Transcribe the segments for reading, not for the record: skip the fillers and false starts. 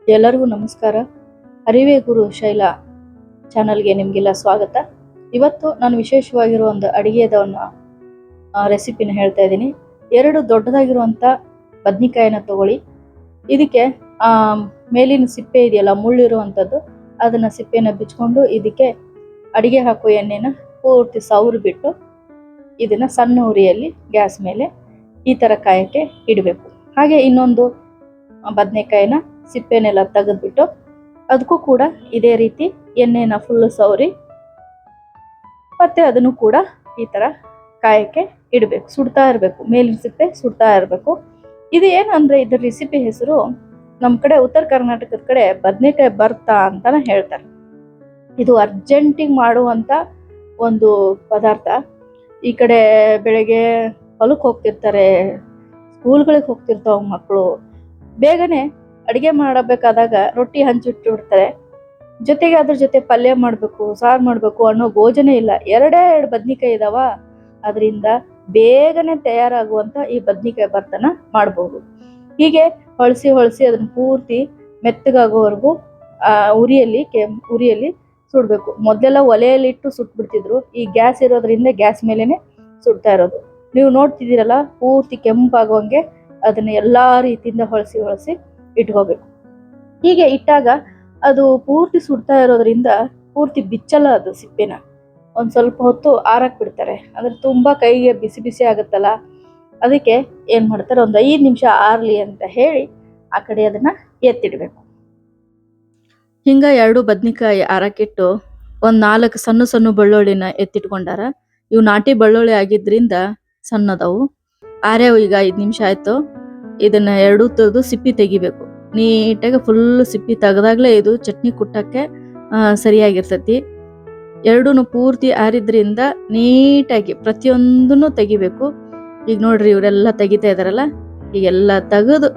ಎಲ್ಲರಿಗೂ ನಮಸ್ಕಾರ. ಅರಿವೇ ಗುರು ಶೈಲಾ ಚಾನಲ್ಗೆ ನಿಮಗೆಲ್ಲ ಸ್ವಾಗತ. ಇವತ್ತು ನಾನು ವಿಶೇಷವಾಗಿರೋ ಒಂದು ಅಡಿಗೆದವನ್ನು ರೆಸಿಪಿನ ಹೇಳ್ತಾ ಇದ್ದೀನಿ. 2 ದೊಡ್ಡದಾಗಿರುವಂಥ ಬದ್ನಿಕಾಯಿನ ತಗೊಳ್ಳಿ. ಇದಕ್ಕೆ ಮೇಲಿನ ಸಿಪ್ಪೆ ಇದೆಯಲ್ಲ, ಮುಳ್ಳಿರುವಂಥದ್ದು, ಅದನ್ನು ಸಿಪ್ಪೆನ ಬಿಚ್ಕೊಂಡು ಇದಕ್ಕೆ ಅಡಿಗೆ ಹಾಕೋ ಎಣ್ಣೆನ ಪೂರ್ತಿ ಸವರಿ ಬಿಟ್ಟು ಇದನ್ನು ಸಣ್ಣ ಉರಿಯಲ್ಲಿ ಗ್ಯಾಸ್ ಮೇಲೆ ಈ ಥರ ಕಾಯಕ್ಕೆ ಇಡಬೇಕು. ಹಾಗೆ ಇನ್ನೊಂದು ಬದನೆಕಾಯಿನ ಸಿಪ್ಪೆನೆಲ್ಲ ತೆಗೆದ್ಬಿಟ್ಟು ಅದಕ್ಕೂ ಕೂಡ ಇದೇ ರೀತಿ ಎಣ್ಣೆನ ಫುಲ್ ಸವರಿ ಮತ್ತೆ ಅದನ್ನು ಕೂಡ ಈ ಥರ ಕಾಯಕ್ಕೆ ಇಡಬೇಕು. ಸುಡ್ತಾ ಇರಬೇಕು, ಮೇಲಿನ ಸಿಪ್ಪೆ ಸುಡ್ತಾ ಇರಬೇಕು. ಇದು ಏನಂದರೆ ಇದರ ರೆಸಿಪಿ ಹೆಸರು ನಮ್ಮ ಕಡೆ ಉತ್ತರ ಕರ್ನಾಟಕದ ಕಡೆ ಬದನೆಕಾಯಿ ಭರ್ತಾ ಅಂತಾನೆ ಹೇಳ್ತಾರೆ. ಇದು ಅರ್ಜೆಂಟಿಗೆ ಮಾಡುವಂಥ ಒಂದು ಪದಾರ್ಥ. ಈ ಕಡೆ ಬೆಳಗ್ಗೆ ಹೊಲಕ್ಕೆ ಹೋಗ್ತಿರ್ತಾರೆ, ಸ್ಕೂಲ್ಗಳಿಗೆ ಹೋಗ್ತಿರ್ತಾವೆ ಮಕ್ಕಳು, ಬೇಗನೆ ಅಡುಗೆ ಮಾಡಬೇಕಾದಾಗ ರೊಟ್ಟಿ ಹಂಚಿಟ್ಟು ಬಿಡ್ತಾರೆ. ಜೊತೆಗೆ ಅದ್ರ ಜೊತೆ ಪಲ್ಯ ಮಾಡಬೇಕು, ಸಾರು ಮಾಡಬೇಕು ಅನ್ನೋ ಗೋಜನೆ ಇಲ್ಲ. 2 ಬದ್ನಿಕಾಯಿ ಇದಾವ, ಅದರಿಂದ ಬೇಗನೆ ತಯಾರಾಗುವಂಥ ಈ ಬದ್ನಿಕಾಯಿ ಭರ್ತನ ಮಾಡ್ಬೋದು. ಹೀಗೆ ಹೊಳಸಿ ಅದನ್ನು ಪೂರ್ತಿ ಮೆತ್ತಗಾಗೋವರೆಗೂ ಉರಿಯಲ್ಲಿ ಸುಡಬೇಕು. ಮೊದಲೆಲ್ಲ ಒಲೆಯಲ್ಲಿಟ್ಟು ಸುಟ್ಬಿಡ್ತಿದ್ರು, ಈ ಗ್ಯಾಸ್ ಇರೋದ್ರಿಂದ ಗ್ಯಾಸ್ ಮೇಲೇ ಸುಡ್ತಾ ಇರೋದು. ನೀವು ನೋಡ್ತಿದ್ದೀರಲ್ಲ, ಪೂರ್ತಿ ಕೆಂಪಾಗುವಂಗೆ ಅದನ್ನ ಎಲ್ಲ ರೀತಿಯಿಂದ ಹೊಳಸಿ ಇಟ್ಕೋಬೇಕು. ಹೀಗೆ ಇಟ್ಟಾಗ ಅದು ಪೂರ್ತಿ ಸುಡ್ತಾ ಇರೋದ್ರಿಂದ ಪೂರ್ತಿ ಬಿಚ್ಚಲ್ಲ ಅದು ಸಿಪ್ಪೆನ. ಒಂದು ಸ್ವಲ್ಪ ಹೊತ್ತು ಆರಕ್ಕೆ ಬಿಡ್ತಾರೆ, ಅಂದರೆ ತುಂಬ ಕೈಗೆ ಬಿಸಿ ಬಿಸಿ ಆಗುತ್ತಲ್ಲ, ಅದಕ್ಕೆ ಏನು ಮಾಡ್ತಾರೆ, ಒಂದು 5 ನಿಮಿಷ ಆರಲಿ ಅಂತ ಹೇಳಿ ಆ ಕಡೆ ಅದನ್ನು ಎತ್ತಿಡಬೇಕು. ಹಿಂಗೆ 2 ಬದ್ನಿಕಾಯಿ ಆರಕ್ಕಿಟ್ಟು ಒಂದು 4 ಸಣ್ಣ ಬೆಳ್ಳುಳ್ಳಿನ ಎತ್ತಿಟ್ಕೊಂಡಾರ. ಇವು ನಾಟಿ ಬೆಳ್ಳುಳ್ಳಿ ಆಗಿದ್ರಿಂದ ಸಣ್ಣದವು. ಆರ್ಯಾವು ಈಗ 5 ನಿಮಿಷ ಆಯಿತು. ಇದನ್ನ 2 ತೆಗೆದು ಸಿಪ್ಪಿ ತೆಗಿಬೇಕು. ನೀಟಾಗಿ ಫುಲ್ ಸಿಪ್ಪಿ ತೆಗೆದಾಗಲೇ ಇದು ಚಟ್ನಿ ಕುಟ್ಟಕ್ಕೆ ಸರಿಯಾಗಿರ್ತೈತಿ. 2 ಪೂರ್ತಿ ಆರಿದ್ರಿಂದ ನೀಟಾಗಿ ಪ್ರತಿಯೊಂದನ್ನು ತೆಗಿಬೇಕು. ಈಗ ನೋಡ್ರಿ, ಇವರೆಲ್ಲ ತೆಗಿತಾ ಇದಾರಲ್ಲ, ಈಗೆಲ್ಲ ತೆಗೆದು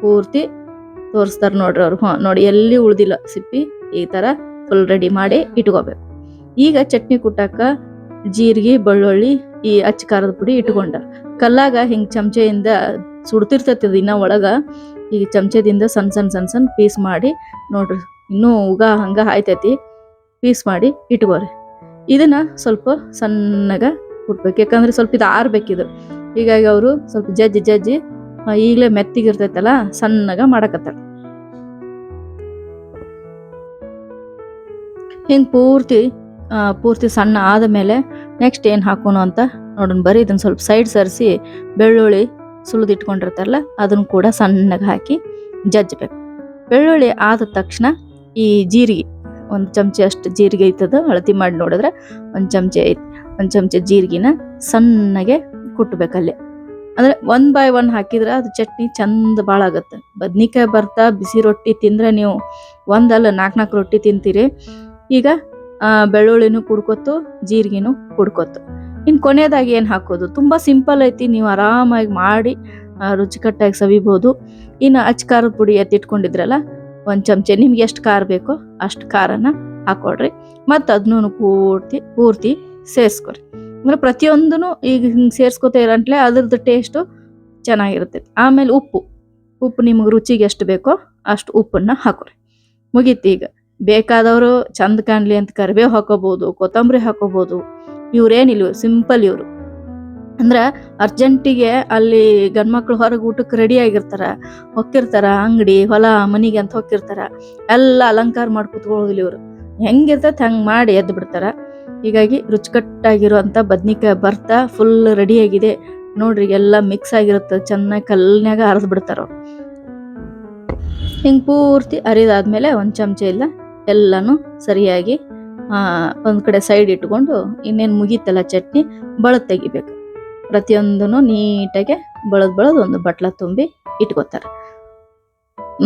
ಪೂರ್ತಿ ತೋರಿಸ್ತಾರೆ ನೋಡ್ರಿ ಅವ್ರು. ನೋಡಿ, ಎಲ್ಲಿ ಉಳ್ದಿಲ್ಲ ಸಿಪ್ಪಿ. ಈ ಥರ ಫುಲ್ ರೆಡಿ ಮಾಡಿ ಇಟ್ಕೋಬೇಕು. ಈಗ ಚಟ್ನಿ ಕುಟ್ಟಕ್ಕ ಜೀರಿಗೆ, ಬೆಳ್ಳುಳ್ಳಿ, ಈ ಅಚ್ಚ ಖಾರದ ಪುಡಿ ಇಟ್ಕೊಂಡ ಕಲ್ಲಾಗ ಹಿಂಗೆ ಚಮಚೆಯಿಂದ ಸುಡ್ತಿರ್ತೈತಿ ದಿನ ಒಳಗ. ಈಗ ಚಮಚದಿಂದ ಸಣ್ಣ ಪೀಸ್ ಮಾಡಿ ನೋಡ್ರಿ, ಇನ್ನೂ ಹಂಗ ಆಯ್ತೈತಿ. ಪೀಸ್ ಮಾಡಿ ಇಟ್ಕೋರಿ. ಇದನ್ನ ಸ್ವಲ್ಪ ಸಣ್ಣಗ ಕುಟ್ಬೇಕು, ಯಾಕಂದ್ರೆ ಸ್ವಲ್ಪ ಇದು ಆರ್ಬೇಕಿದು. ಹೀಗಾಗಿ ಅವರು ಸ್ವಲ್ಪ ಜಜ್ಜಿ ಈಗಲೇ ಮೆತ್ತಿಗಿರ್ತೈತಲ್ಲ, ಸಣ್ಣಗ ಮಾಡಕತ್ತಾರ. ಹಿಂಗೆ ಪೂರ್ತಿ ಸಣ್ಣ ಆದಮೇಲೆ ನೆಕ್ಸ್ಟ್ ಏನು ಹಾಕೋಣ ಅಂತ ನೋಡೋಣ ಬರ್ರಿ. ಇದನ್ನು ಸ್ವಲ್ಪ ಸೈಡ್ ಸರಿಸಿ ಬೆಳ್ಳುಳ್ಳಿ ಸುಲಿದು ಇಟ್ಕೊಂಡಿರ್ತಾರಲ್ಲ, ಅದನ್ನು ಕೂಡ ಸಣ್ಣಗೆ ಹಾಕಿ ಜಜ್ಬೇಕು. ಬೆಳ್ಳುಳ್ಳಿ ಆದ ತಕ್ಷಣ ಈ ಜೀರಿಗೆ, 1 ಚಮಚೆ ಅಷ್ಟು ಜೀರಿಗೆ ಐತದ, ಅಳತಿ ಮಾಡಿ ನೋಡಿದ್ರೆ 1 ಚಮಚೆ ಐತಿ. 1 ಚಮಚೆ ಜೀರಿಗೆನ ಸಣ್ಣಗೆ ಕುಟ್ಟಬೇಕಲ್ಲಿ. ಅಂದರೆ 1 by 1 ಹಾಕಿದ್ರೆ ಅದು ಚಟ್ನಿ ಚಂದ ಭಾಳ ಆಗುತ್ತೆ. ಬದ್ನಿಕಾಯಿ ಭರ್ತಾ ಬಿಸಿ ರೊಟ್ಟಿ ತಿಂದರೆ ನೀವು 1 ಅಲ್ಲ 4 ರೊಟ್ಟಿ ತಿಂತೀರಿ. ಈಗ ಬೆಳ್ಳುಳ್ಳಿನೂ ಕುಡ್ಕೊತು, ಜೀರಿಗೆನೂ ಕುಡ್ಕೊತು. ಇನ್ನು ಕೊನೆಯದಾಗಿ ಏನು ಹಾಕೋದು, ತುಂಬ ಸಿಂಪಲ್ ಐತಿ. ನೀವು ಆರಾಮಾಗಿ ಮಾಡಿ ರುಚಿಕಟ್ಟಾಗಿ ಸವಿಬೋದು. ಇನ್ನು ಅಚ್ಚ ಖಾರದ ಪುಡಿ ಎತ್ತಿಟ್ಕೊಂಡಿದ್ರಲ್ಲ, 1 ಚಮಚೆ, ನಿಮ್ಗೆ ಎಷ್ಟು ಖಾರ ಬೇಕೋ ಅಷ್ಟು ಖಾರನ ಹಾಕೊಳ್ರಿ. ಮತ್ತು ಅದನ್ನೂ ಪೂರ್ತಿ ಸೇರಿಸ್ಕೊರಿ. ಅಂದರೆ ಪ್ರತಿಯೊಂದೂ ಈಗ ಹಿಂಗೆ ಸೇರಿಸ್ಕೊತಾ ಇರಂಟ್ಲೆ ಅದ್ರದ್ದು ಟೇಸ್ಟು ಚೆನ್ನಾಗಿರುತ್ತೆ. ಆಮೇಲೆ ಉಪ್ಪು ನಿಮ್ಗೆ ರುಚಿಗೆ ಎಷ್ಟು ಬೇಕೋ ಅಷ್ಟು ಉಪ್ಪನ್ನು ಹಾಕೋರಿ. ಮುಗೀತು. ಈಗ ಬೇಕಾದವರು ಚಂದ ಕಾಣಲಿ ಅಂತ ಕರಿಬೇವು ಹಾಕೋಬೋದು, ಕೊತ್ತಂಬರಿ ಹಾಕೋಬೋದು. ಇವ್ರೇನಿಲ್ಲ, ಸಿಂಪಲ್ ಇವರು. ಅಂದ್ರೆ ಅರ್ಜೆಂಟಿಗೆ ಅಲ್ಲಿ ಗಂಡ್ಮಕ್ಳು ಹೊರಗೆ ಊಟಕ್ಕೆ ರೆಡಿ ಆಗಿರ್ತಾರ, ಹೊಕ್ಕಿರ್ತಾರ, ಅಂಗಡಿ ಹೊಲ ಮನೆಗೆ ಅಂತ ಹೊಕ್ಕಿರ್ತಾರ, ಎಲ್ಲ ಅಲಂಕಾರ ಮಾಡಿ ಕೂತ್ಕೊಳ್ಳೋದಿಲ್ಲ ಇವರು. ಹೆಂಗಿರ್ತೈತೆ ಹಂಗೆ ಮಾಡಿ ಎದ್ದು ಬಿಡ್ತಾರ. ಹೀಗಾಗಿ ರುಚಿಕಟ್ಟಾಗಿರುವಂಥ ಬದ್ನಿಕಾಯಿ ಭರ್ತಾ ಫುಲ್ ರೆಡಿಯಾಗಿದೆ ನೋಡ್ರಿ. ಎಲ್ಲ ಮಿಕ್ಸ್ ಆಗಿರುತ್ತೆ, ಚೆನ್ನಾಗಿ ಕಲ್ಲಿನಾಗ ಅರೆದು ಬಿಡ್ತಾರ ಅವ್ರು. ಹಿಂಗೆ ಪೂರ್ತಿ ಅರಿದಾದ್ಮೇಲೆ 1 ಚಮಚೆ ಇಲ್ಲ ಎಲ್ಲನೂ ಸರಿಯಾಗಿ ಒಂದು ಕಡೆ ಸೈಡ್ ಇಟ್ಕೊಂಡು ಇನ್ನೇನು ಮುಗೀತಲ್ಲ ಚಟ್ನಿ, ಬಳದು ತೆಗಿಬೇಕು. ಪ್ರತಿಯೊಂದೂ ನೀಟಾಗಿ ಬಳದು ಒಂದು ಬಟ್ಲ ತುಂಬಿ ಇಟ್ಕೋತಾರೆ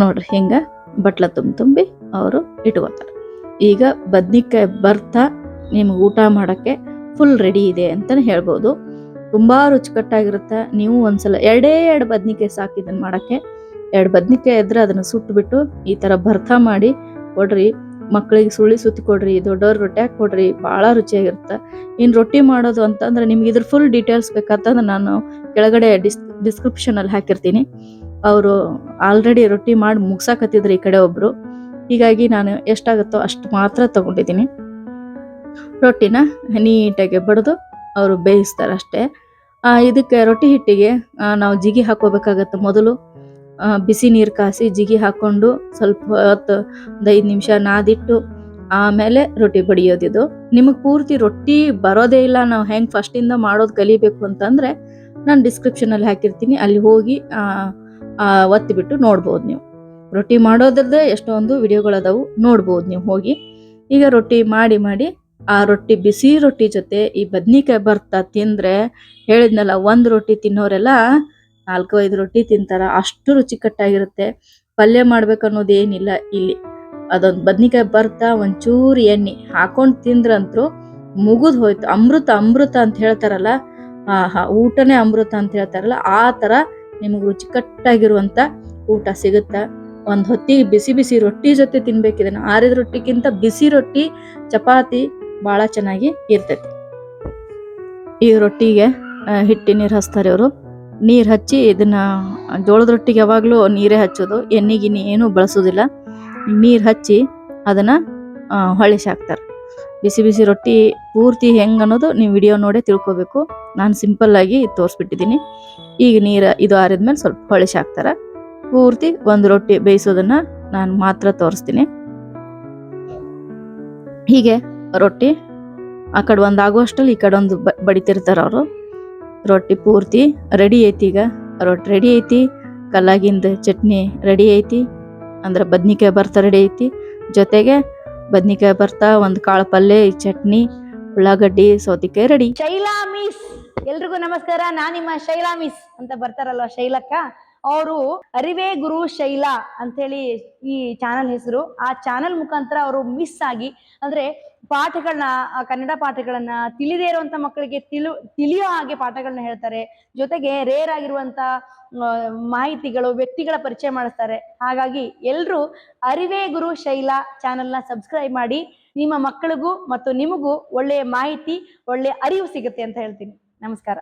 ನೋಡ್ರಿ. ಹಿಂಗೆ ಬಟ್ಲ ತುಂಬಿ ಅವರು ಇಟ್ಕೋತಾರೆ. ಈಗ ಬದ್ನಿಕಾಯಿ ಭರ್ತಾ ನಿಮ್ಗೆ ಊಟ ಮಾಡೋಕ್ಕೆ ಫುಲ್ ರೆಡಿ ಇದೆ ಅಂತಲೇ ಹೇಳ್ಬೋದು. ತುಂಬ ರುಚಿಕಟ್ಟಾಗಿರುತ್ತೆ. ನೀವು ಒಂದ್ಸಲ 2 ಬದ್ನಿಕಾಯಿ ಸಾಕು ಇದನ್ನು ಮಾಡೋಕ್ಕೆ. 2 ಬದ್ನಿಕಾಯಿ ಇದ್ರೆ ಅದನ್ನು ಸುಟ್ಟುಬಿಟ್ಟು ಈ ಥರ ಭರ್ತಾ ಮಾಡಿ ಕೊಡ್ರಿ. ಮಕ್ಕಳಿಗೆ ಸುಳ್ಳಿ ಸುತ್ತಿ ಕೊಡ್ರಿ, ದೊಡ್ಡವ್ರ ರೊಟ್ಟಿ ಹಾಕಿ ಕೊಡ್ರಿ, ಭಾಳ ರುಚಿಯಾಗಿರುತ್ತೆ. ಇನ್ನು ರೊಟ್ಟಿ ಮಾಡೋದು ಅಂತಂದ್ರೆ ನಿಮ್ಗೆ ಇದ್ರ ಫುಲ್ ಡೀಟೇಲ್ಸ್ ಬೇಕಂತಂದ್ರೆ ನಾನು ಕೆಳಗಡೆ ಡಿಸ್ಕ್ರಿಪ್ಷನಲ್ಲಿ ಹಾಕಿರ್ತೀನಿ. ಅವರು ಆಲ್ರೆಡಿ ರೊಟ್ಟಿ ಮಾಡಿ ಮುಗ್ಸಾಕತ್ತಿದ್ರು ಈ ಕಡೆ ಒಬ್ರು. ಹೀಗಾಗಿ ನಾನು ಎಷ್ಟಾಗುತ್ತೋ ಅಷ್ಟು ಮಾತ್ರ ತಗೊಂಡಿದ್ದೀನಿ. ರೊಟ್ಟಿನ ನೀಟಾಗಿ ಬಡಿದು ಅವರು ಬೇಯಿಸ್ತಾರೆ ಅಷ್ಟೇ. ಇದಕ್ಕೆ ರೊಟ್ಟಿ ಹಿಟ್ಟಿಗೆ ನಾವು ಜಿಗಿ ಹಾಕೋಬೇಕಾಗತ್ತೆ. ಮೊದಲು ಬಿಸಿ ನೀರು ಕಾಸಿ ಜಿಗಿ ಹಾಕೊಂಡು ಸ್ವಲ್ಪ ಹೊತ್ತು 5 ನಿಮಿಷ ನಾದಿಟ್ಟು ಆಮೇಲೆ ರೊಟ್ಟಿ ಬಡಿಯೋದಿದು. ನಿಮಗೆ ಪೂರ್ತಿ ರೊಟ್ಟಿ ಬರೋದೇ ಇಲ್ಲ, ನಾವು ಹೆಂಗೆ ಫಸ್ಟಿಂದ ಮಾಡೋದು ಕಲಿಬೇಕು ಅಂತಂದರೆ ನಾನು ಡಿಸ್ಕ್ರಿಪ್ಷನಲ್ಲಿ ಹಾಕಿರ್ತೀನಿ, ಅಲ್ಲಿ ಹೋಗಿ ಒತ್ತಿಬಿಟ್ಟು ನೋಡ್ಬೋದು. ನೀವು ರೊಟ್ಟಿ ಮಾಡೋದ್ರದ್ದೇ ಎಷ್ಟೊಂದು ವಿಡಿಯೋಗಳದಾವು, ನೋಡ್ಬೋದು ನೀವು ಹೋಗಿ. ಈಗ ರೊಟ್ಟಿ ಮಾಡಿ ಆ ರೊಟ್ಟಿ ಬಿಸಿ ರೊಟ್ಟಿ ಜೊತೆ ಈ ಬದ್ನಿಕಾಯಿ ಭರ್ತಾ ತಿಂದರೆ ಹೇಳಿದ್ನಲ್ಲ, ಒಂದು ರೊಟ್ಟಿ ತಿನ್ನೋರೆಲ್ಲ 4-5 ರೊಟ್ಟಿ ತಿಂತಾರೆ, ಅಷ್ಟು ರುಚಿಕಟ್ಟಾಗಿರುತ್ತೆ. ಪಲ್ಯ ಮಾಡ್ಬೇಕನ್ನೋದು ಏನಿಲ್ಲ ಇಲ್ಲಿ. ಅದೊಂದು ಬದ್ನಿಕಾಯಿ ಭರ್ತಾ ಒಂಚೂರು ಎಣ್ಣೆ ಹಾಕೊಂಡು ತಿಂದ್ರಂತೂ ಮುಗಿದು ಹೋಯ್ತು. ಅಮೃತ ಅಂತ ಹೇಳ್ತಾರಲ್ಲ, ಊಟನೇ ಅಮೃತ ಅಂತ ಹೇಳ್ತಾರಲ್ಲ, ಆ ಥರ ನಿಮಗೆ ರುಚಿಕಟ್ಟಾಗಿರುವಂಥ ಊಟ ಸಿಗುತ್ತೆ. ಒಂದು ಹೊತ್ತಿಗೆ ಬಿಸಿ ರೊಟ್ಟಿ ಜೊತೆ ತಿನ್ಬೇಕಿದೆ. ಆರಿದ ರೊಟ್ಟಿಗಿಂತ ಬಿಸಿ ರೊಟ್ಟಿ ಚಪಾತಿ ಭಾಳ ಚೆನ್ನಾಗಿ ಇರ್ತೈತಿ. ಈ ರೊಟ್ಟಿಗೆ ಹಿಟ್ಟಿ ನೀರು ಹಚ್ತಾರೆ ಅವರು. ನೀರು ಹಚ್ಚಿ ಇದನ್ನ ಜೋಳದ ರೊಟ್ಟಿಗೆ ಯಾವಾಗಲೂ ನೀರೇ ಹಚ್ಚೋದು, ಎಣ್ಣೆ ಏನೂ ಬಳಸೋದಿಲ್ಲ. ನೀರು ಹಚ್ಚಿ ಅದನ್ನು ಹೊಳಿಸಿ ಹಾಕ್ತಾರೆ. ಬಿಸಿ ರೊಟ್ಟಿ ಪೂರ್ತಿ ಹೆಂಗೆ ಅನ್ನೋದು ನೀವು ವಿಡಿಯೋ ನೋಡೇ ತಿಳ್ಕೊಬೇಕು. ನಾನು ಸಿಂಪಲ್ಲಾಗಿ ತೋರಿಸ್ಬಿಟ್ಟಿದ್ದೀನಿ. ಈಗ ನೀರು ಇದು ಆರಿದ್ಮೇಲೆ ಸ್ವಲ್ಪ ಹೊಳಿಸಿ ಹಾಕ್ತಾರೆ. ಪೂರ್ತಿ ಒಂದು ರೊಟ್ಟಿ ಬೇಯಿಸೋದನ್ನು ನಾನು ಮಾತ್ರ ತೋರಿಸ್ತೀನಿ. ಹೀಗೆ ರೊಟ್ಟಿ ಆ ಕಡೆ ಒಂದು ಆಗುವಷ್ಟಲ್ಲಿ ಈ ಕಡೆ ಒಂದು ಬಡಿತಿರ್ತಾರೆ ಅವರು. ರೊಟ್ಟಿ ಪೂರ್ತಿ ರೆಡಿ ಐತಿ. ಈಗ ರೊಟ್ಟಿ ರೆಡಿ ಐತಿ, ಕಲ್ಲಾಗಿಂದ ಚಟ್ನಿ ರೆಡಿ ಐತಿ, ಅಂದ್ರೆ ಬದ್ನಿಕಾಯಿ ಭರ್ತಾ ರೆಡಿ ಐತಿ. ಜೊತೆಗೆ ಬದ್ನಿಕಾಯಿ ಭರ್ತಾ, ಒಂದು ಕಾಳು ಪಲ್ಯ, ಚಟ್ನಿ, ಉಳ್ಳಾಗಡ್ಡಿ, ಸೌತೆಕಾಯಿ ರೆಡಿ. ಶೈಲಾ ಮಿಸ್, ಎಲ್ರಿಗೂ ನಮಸ್ಕಾರ. ನಾನು ನಿಮ್ಮ ಶೈಲಾ ಮಿಸ್ ಅಂತ ಬರ್ತಾರಲ್ವ ಶೈಲಕ್ಕ, ಅವರು ಅರಿವೇ ಗುರು ಶೈಲಾ ಅಂತೇಳಿ ಈ ಚಾನಲ್ ಹೆಸರು. ಆ ಚಾನಲ್ ಮುಖಾಂತರ ಅವರು ಮಿಸ್ ಆಗಿ ಅಂದ್ರೆ ಪಾಠಗಳನ್ನ, ಕನ್ನಡ ಪಾಠಗಳನ್ನ ತಿಳಿದೇ ಇರುವಂತ ಮಕ್ಕಳಿಗೆ ತಿಳಿಯೋ ಹಾಗೆ ಪಾಠಗಳನ್ನ ಹೇಳ್ತಾರೆ. ಜೊತೆಗೆ ರೇರ್ ಆಗಿರುವಂತ ಮಾಹಿತಿಗಳು, ವ್ಯಕ್ತಿಗಳ ಪರಿಚಯ ಮಾಡಿಸ್ತಾರೆ. ಹಾಗಾಗಿ ಎಲ್ರು ಅರಿವೇ ಗುರು ಶೈಲಾ ಚಾನಲ್ನ ಸಬ್ಸ್ಕ್ರೈಬ್ ಮಾಡಿ. ನಿಮ್ಮ ಮಕ್ಕಳಿಗೂ ಮತ್ತು ನಿಮಗೂ ಒಳ್ಳೆಯ ಮಾಹಿತಿ, ಒಳ್ಳೆಯ ಅರಿವು ಸಿಗುತ್ತೆ ಅಂತ ಹೇಳ್ತೀನಿ. ನಮಸ್ಕಾರ.